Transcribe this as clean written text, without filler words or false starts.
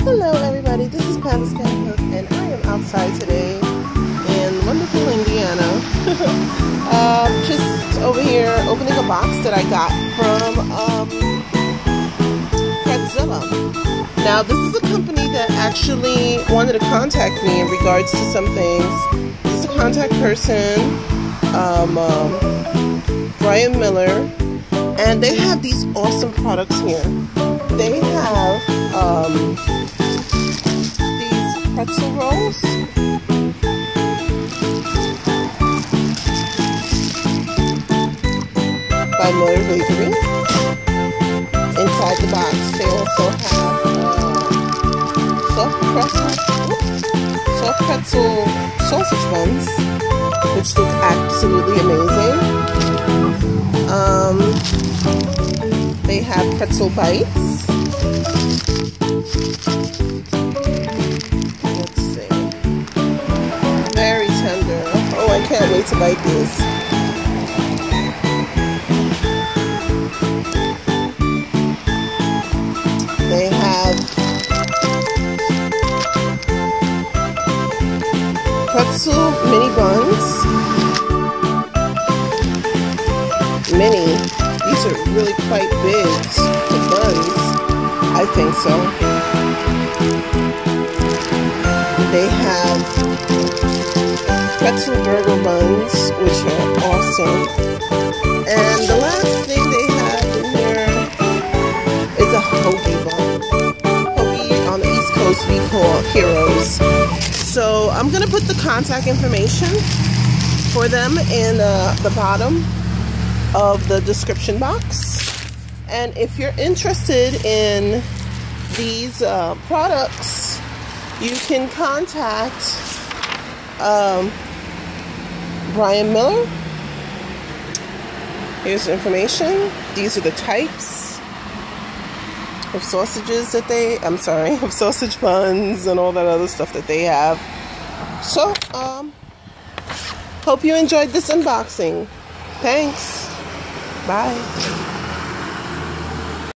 Hello everybody, this is Pam's Can Cook and I am outside today in wonderful Indiana. Just over here opening a box that I got from pretzilla. Now this is a company that actually wanted to contact me in regards to some things. This is a contact person, Brian Miller, and they have these awesome products here. They have these pretzel rolls. By Miller Bakery. Inside the box, they also have soft pretzel sausage buns, which look absolutely amazing. They have pretzel bites. Let's see. Very tender. Oh, I can't wait to bite these. They have pretzel mini buns. Mini. These are really quite big for buns. I think so. They have pretzel burger buns, which are awesome. And the last thing they have in here is a hoagie bun. Hoagie on the East Coast we call Heroes. So I'm going to put the contact information for them in the bottom of the description box. And if you're interested in these products, you can contact Brian Miller. Here's the information. These are the types of sausages that of sausage buns and all that other stuff that they have. So, hope you enjoyed this unboxing. Thanks. Bye.